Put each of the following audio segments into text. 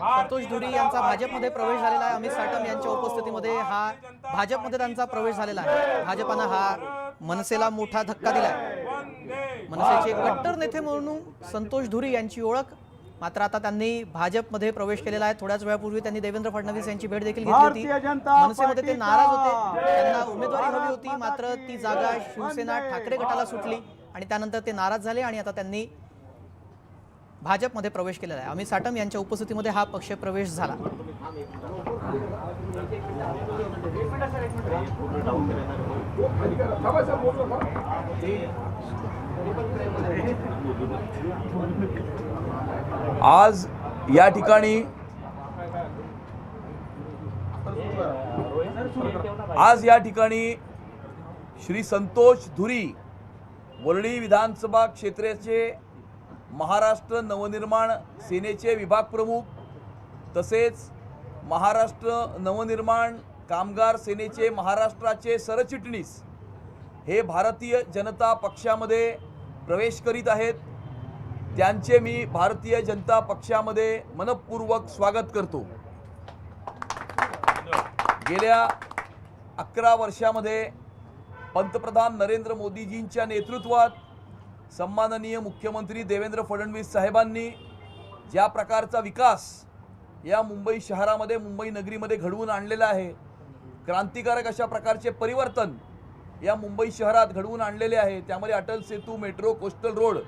संतोष धुरी यांचा भाजपमध्ये प्रवेश झालेला आहे। अमित साटम यांच्या उपस्थितीमध्ये हा भाजपमध्ये त्यांचा प्रवेश झालेला आहे। भाजपानं हा मनसेला मोठा धक्का दिलाय। मनसेचे कट्टर नेते म्हणून संतोष धुरी यांची ओळख, मात्र आता त्यांनी भाजपमध्ये प्रवेश केलेला आहे। थोड्याच वेळापूर्वी त्यांनी देवेंद्र फडणवीस यांची भेट देखील घेतली होती। मनसेमध्ये ते नाराज होते, त्यांना उमेदवारी हवी होती, मात्र ती जागा शिवसेना ठाकरे गटाला सुटली आणि त्यानंतर ते नाराज झाले आणि आता त्यांनी भाजपमध्ये प्रवेश केलेला आहे। अमित साटम यांच्या उपस्थितीमध्ये हा पक्ष प्रवेश झाला। आज या ठिकाणी श्री संतोष धुरी वरळी विधानसभा क्षेत्राचे महाराष्ट्र नवनिर्माण सेनेचे विभाग प्रमुख तसेच महाराष्ट्र नवनिर्माण कामगार सेनेचे महाराष्ट्राचे सरचिटणीस हे भारतीय जनता पक्षामध्ये प्रवेश करीत आहेत। त्यांचे मी भारतीय जनता पक्षामध्ये मनपूर्वक स्वागत करतो। गेल्या 11 वर्षामध्ये पंतप्रधान नरेंद्र मोदीजींच्या नेतृत्वात सन्माननीय मुख्यमंत्री देवेंद्र फडणवीस साहेबांनी ज्या प्रकारचा विकास या मुंबई शहरामध्ये मुंबई नगरीमध्ये घडवून आणलेला आहे, क्रांतिकारक अशा प्रकारचे परिवर्तन या मुंबई शहरात घडवून आणलेले आहे। त्यामध्ये Atal Setu, metro, coastal road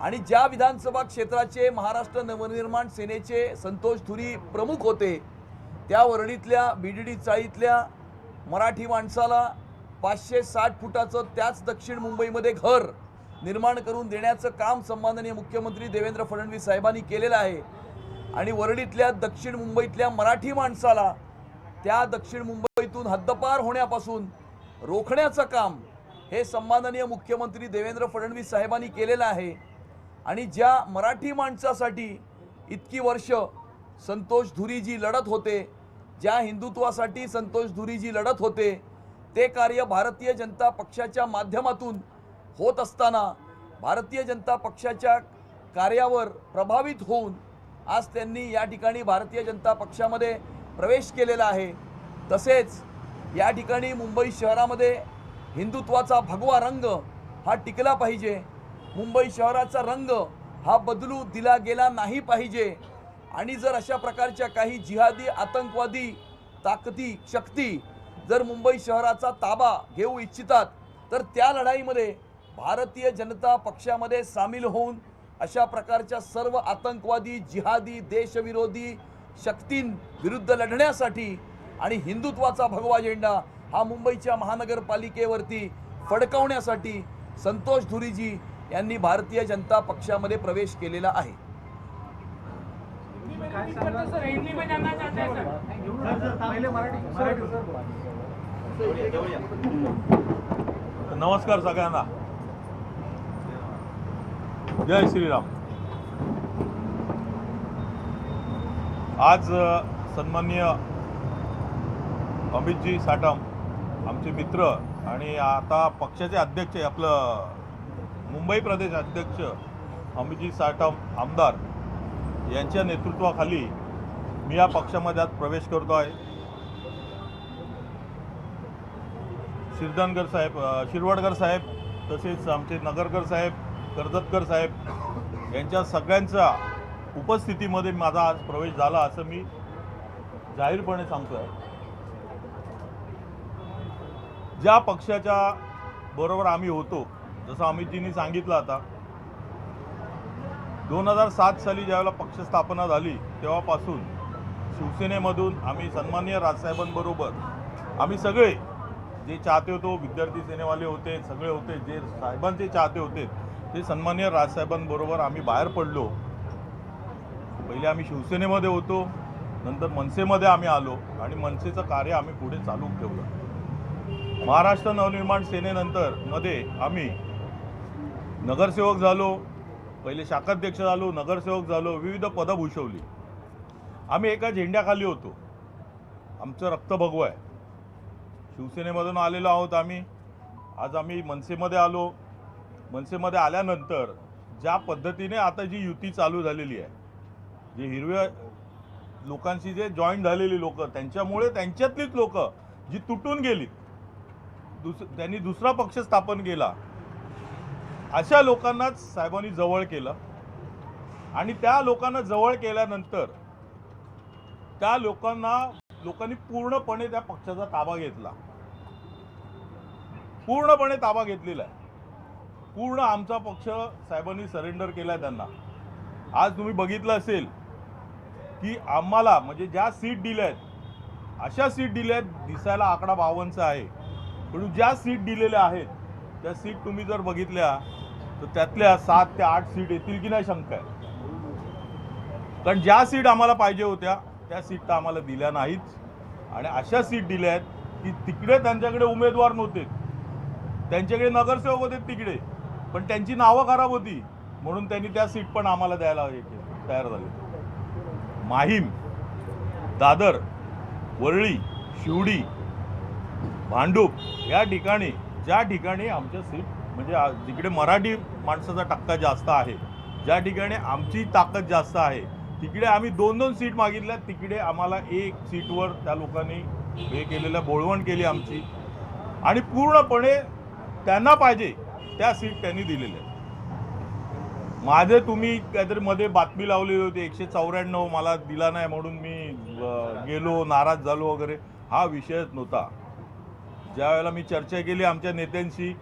आणि ज्या विधानसभा क्षेत्राचे महाराष्ट्र नवनिर्माण सेनेचे संतोष धुरी प्रमुख होते, त्या वरळीतल्या बीडीडी चाळीतल्या मराठी माणसाला 560 फुटाचं त्याच दक्षिण मुंबईमध्ये घर निर्माण करून देण्याचं काम सन्माननीय मुख्यमंत्री देवेंद्र फडणवीस साहेबांनी केलेलं आहे। आणि वरळीतल्या दक्षिण मुंबईतल्या मराठी माणसाला त्या दक्षिण मुंबईतून हद्दपार होण्यापासून रोखण्याचं काम हे सन्माननीय मुख्यमंत्री देवेंद्र फडणवीस साहेबांनी केलेलं आहे। आणि ज्या मराठी माणसासाठी इतकी वर्ष संतोष धुरीजी लढत होते, ज्या हिंदुत्वासाठी संतोष धुरीजी लढत होते, ते कार्य भारतीय जनता पक्षाच्या माध्यमातून होत असताना भारतीय जनता पक्षाच्या कार्यावर प्रभावित होऊन आज त्यांनी या ठिकाणी भारतीय जनता पक्षामध्ये प्रवेश केलेला आहे। तसेच या ठिकाणी मुंबई शहरामध्ये हिंदुत्वाचा भगवा रंग हा टिकला पाहिजे, मुंबई शहराचा रंग हा बदलू दिला गेला नाही पाहिजे। आणि जर अशा प्रकारच्या काही जिहादी आतंकवादी ताकदी शक्ती जर मुंबई शहराचा ताबा घेऊ इच्छितात तर त्या लढाईमध्ये भारतीय जनता पक्षामध्ये सामील होऊन अशा प्रकारच्या सर्व आतंकवादी जिहादी देशविरोधी शक्तींविरुद्ध लढण्यासाठी आणि हिंदुत्वाचा भगवा झेंडा हा मुंबईच्या महानगरपालिकेवरती फडकवण्यासाठी संतोष धुरीजी यांनी भारतीय जनता पक्षामध्ये प्रवेश केलेला आहे। नमस्कार सगळ्यांना, जय श्रीराम। आज सन्माननीय अमितजी साटम आमचे मित्र आणि आता पक्षाचे अध्यक्ष आपलं मुंबई प्रदेश अध्यक्ष अमितजी साटम आमदार यांच्या नेतृत्वाखाली मी या पक्षामध्ये आज प्रवेश करतो आहे। शिरवडकर साहेब तसेच आमचे नगरकर साहेब, कर्जतकर साहेब यांच्या सगळ्यांच्या उपस्थितीमध्ये माझा आज प्रवेश झाला असं मी जाहीरपणे सांगतो आहे। ज्या पक्षाच्या बरोबर आम्ही होतो, जसं अमितजींनी सांगितलं, आता 2007 साली ज्यावेळेला पक्ष स्थापना झाली तेव्हापासून शिवसेनेमधून आम्ही सन्माननीय राजसाहेबांबरोबर आम्ही सगळे जे चाहते होतो, विद्यार्थी सेनेवाले होते, सगळे होते, जे साहेबांचे चाहते होते ते सन्माननीय राजसाहेबांबरोबर आम्ही बाहेर पडलो। पहिले आम्ही शिवसेनेमध्ये होतो, नंतर मनसेमध्ये आम्ही आलो आणि मनसेचं कार्य आम्ही पुढे चालू ठेवलं। महाराष्ट्र नवनिर्माण सेनेनंतर मध्ये आम्ही नगरसेवक झालो, पहिले शाखाध्यक्ष झालो, नगरसेवक झालो, विविध पदं भूषवली। आम्ही एका झेंड्याखाली होतो, आमचं रक्त भगवं आहे। शिवसेनेमधून आलेलो आहोत आम्ही, आज आम्ही मनसेमध्ये आलो, मनसेमध्ये आल्यानंतर ज्या पद्धतीने आता जी युती चालू झालेली आहे, जे हिरव्या लोकांशी जे जॉईन झालेली लोक, त्यांच्यामुळे त्यांच्यातलीच लोक जी तुटून गेली, त्यांनी दुसरा पक्ष स्थापन केला, अशा लोकांनाच साहेबांनी जवळ केलं. आणि त्या लोकांना जवळ केल्यानंतर त्या लोकांनी पूर्णपणे त्या पक्षाचा ताबा घेतला, पूर्णपणे ताबा घेतलेला आहे. पूर्ण आमचा पक्ष साहेबांनी सरेंडर केलाय त्यांना. आज तुम्ही बघितलं असेल की आम्हाला म्हणजे ज्या सीट दिल्या आहेत अशा सीट दिल्या आहेत, दिसायला आकडा 52चा आहे, पण ज्या सीट दिलेल्या आहेत त्या सीट तुम्ही जर बघितल्या तर त्यातल्या 7 ते 8 सीट येतील की नाही शंका आहे. कारण ज्या सीट आम्हाला पाहिजे होत्या त्या सीट तर आम्हाला दिल्या नाहीत. आणि अशा सीट दिल्या आहेत की तिकडे त्यांच्याकडे उमेदवार नव्हते, त्यांच्याकडे नगरसेवक होते तिकडे, पण त्यांची नावं खराब होती म्हणून त्यांनी त्या सीट पण आम्हाला द्यायला तयार झाले. माहीम, दादर, वरळी, शिवडी, भांडूप या ठिकाणी ज्या ठिकाणी आमच्या सीट म्हणजे जिकडे मराठी माणसाचा टक्का जास्त आहे, ज्या ठिकाणी आमची ताकद जास्त आहे, तिकडे आम्ही 2-2 सीट मागितल्या. तिकडे आम्हाला 1 सीटवर त्या लोकांनी हे केलेलं बोळवण केली आमची, आणि पूर्णपणे त्यांना पाहिजे त्या सीट त्यांनी दिलेल्या. माझे तुम्ही काहीतरी मध्ये बातमी लावली होती 194 मला दिला नाही म्हणून मी गेलो, नाराज झालो वगैरे, हा विषयच नव्हता. ज्या वेळेला मी चर्चा केली आमच्या नेत्यांशी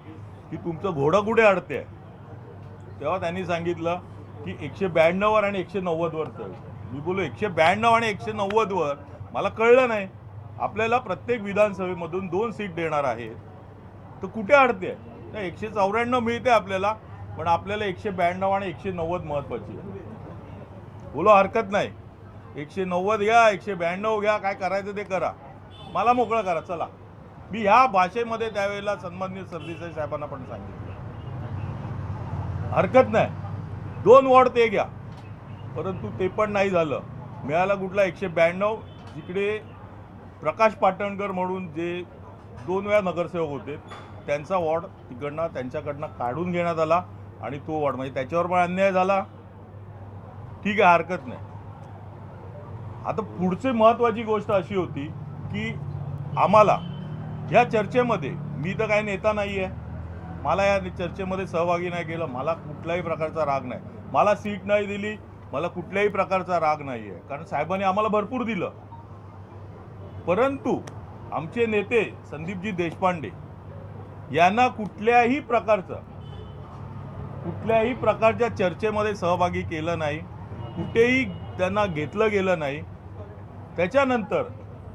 की तुमचं घोडं कुठे अडते, तेव्हा त्यांनी सांगितलं की 192 आणि 190 चढ. मी बोललो 192 आणि 190 मला कळलं नाही. आपल्याला प्रत्येक विधानसभेमधून 2 सीट देणार आहे तर कुठे अडते? 194 मिळते आपल्याला, पण आपल्याला 192 आणि 190 महत्वाची आहे. बोलो हरकत नाही, 190 घ्या, 192 घ्या, काय करायचं ते करा, मला मोकळं करा, चला. मी ह्या भाषेमध्ये त्यावेळेला सन्माननीय सरदेसाई साहेबांना पण सांगितलं, हरकत नाही, 2 वॉर्ड ते घ्या. परंतु ते पण नाही झालं. मिळाला कुठला 192, जिकडे प्रकाश पाटणकर म्हणून जे 2 वेळा नगरसेवक होते त्यांचा वॉर्ड तिकडनं त्यांच्याकडनं काढून घेण्यात आला आणि तो वॉर्ड म्हणजे त्याच्यावर पण अन्याय झाला. ठीक आहे, हरकत नाही. आता पुढची महत्त्वाची गोष्ट अशी होती की आम्हाला या चर्चेमध्ये, मी तर काही नेता नाही आहे, मला या चर्चेमध्ये सहभागी नाही केलं, मला कुठल्याही प्रकारचा राग नाही. मला सीट नाही दिली, मला कुठल्याही प्रकारचा राग नाही आहे, कारण साहेबांनी आम्हाला भरपूर दिलं. परंतु आमचे नेते संदीपजी देशपांडे यांना कुठल्याही प्रकारच्या चर्चेमध्ये सहभागी केलं नाही, कुठेही त्यांना घेतलं गेलं नाही. त्याच्यानंतर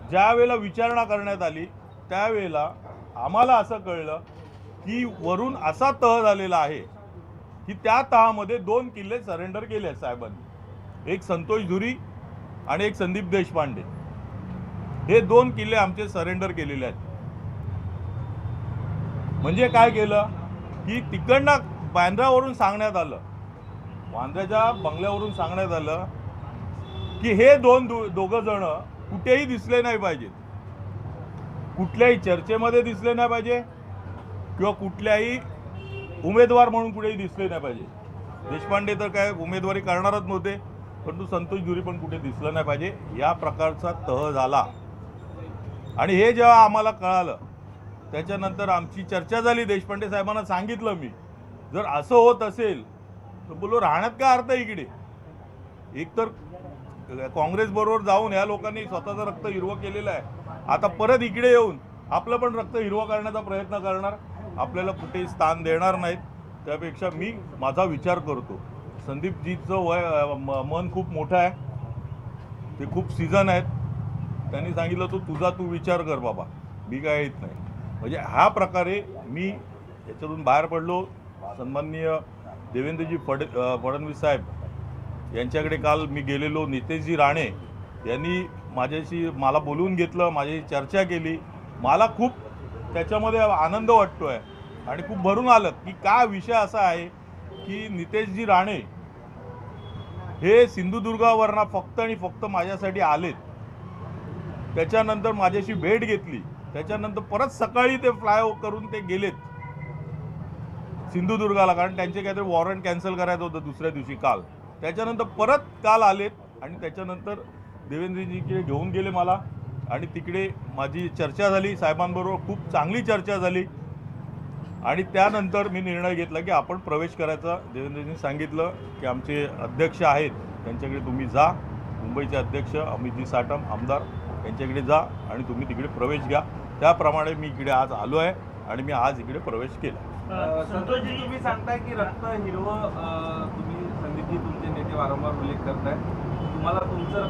ज्या वेळेला विचारणा करण्यात आली त्यावेळेला आम्हाला असं कळलं की वरून असा तह झालेला आहे की त्या तहामध्ये 2 किल्ले सरेंडर केले आहेत साहेबांनी. एक संतोष धुरी आणि एक संदीप देशपांडे, हे 2 किल्ले आमचे सरेंडर केलेले आहेत. म्हणजे काय केलं की तिकडनं बांद्रावरून सांगण्यात आलं, बांद्र्याच्या बंगल्यावरून सांगण्यात आलं की हे दोघं जण कुठेही दिसले नाही पाहिजेत, कुठल्याही चर्चेमध्ये दिसले नाही पाहिजे किंवा कुठल्याही उमेदवार म्हणून कुठेही दिसले नाही पाहिजे. देशपांडे तर काय उमेदवारी करणारच नव्हते, परंतु संतोष धुरी पण कुठे दिसलं नाही पाहिजे, या प्रकारचा तह झाला. आणि हे जेव्हा आम्हाला कळालं त्याच्यानंतर आमची चर्चा झाली. देशपांडे साहेबांना सांगितलं मी, जर असं होत असेल तर बोलो राहण्यात काय अर्थ इकडे. एकतर काँग्रेस बरोबर जाऊन ह्या लोकांनी स्वतःचं रक्त हिरवं केलेलं आहे, आता परत इकडे येऊन आपलं पण रक्त हिरवं करण्याचा प्रयत्न करणार, आपल्याला कुठेही स्थान देणार नाहीत. त्यापेक्षा मी माझा विचार करतो. संदीपजीचं मन खूप मोठं आहे, ते खूप सीझन आहेत. त्यांनी सांगितलं तू विचार कर बाबा, मी काय येत नाही. म्हणजे ह्या प्रकारे मी याच्यातून बाहेर पडलो. सन्माननीय देवेंद्रजी फडणवीस साहेब यांच्याकडे काल मी गेलेलो. नितेशजी राणे यांनी मला बोलवून घेतलं, माझ्याशी चर्चा केली. मला खूप त्याच्यामध्ये आनंद वाटतो आहे आणि खूप भरून आलं की काय विषय असा आहे की नितेशजी राणे हे सिंधुदुर्गावरनं फक्त आणि फक्त माझ्यासाठी आलेत. त्याच्यानंतर माझ्याशी भेट घेतली, त्याच्यानंतर परत सकाळी ते फ्लाय करून ते गेलेत सिंधुदुर्गाला, कारण त्यांचे काहीतरी वॉरंट कॅन्सल करायचं होतं दुसऱ्या दिवशी काल. त्याच्यानंतर परत काल आलेत आणि त्याच्यानंतर देवेंद्रजीकडे घेऊन गेले मला आणि तिकडे माझी चर्चा झाली साहेबांबरोबर, खूप चांगली चर्चा झाली आणि त्यानंतर मी निर्णय घेतला की आपण प्रवेश करायचा. देवेंद्रजींनी सांगितलं की आमचे अध्यक्ष आहेत त्यांच्याकडे तुम्ही जा, मुंबईचे अध्यक्ष अमितजी साटम आमदार यांच्याकडे जा आणि तुम्ही तिकडे प्रवेश घ्या. त्याप्रमाणे मी इकडे आज आलो आहे आणि मी आज इकडे प्रवेश केला. संतोषजी, तुम्ही सांगताय की रक्त हिरवं, तुम्ही संदीपजी तुमचे नेते वारंवार उल्लेख करताय, तुम्हाला तुमचं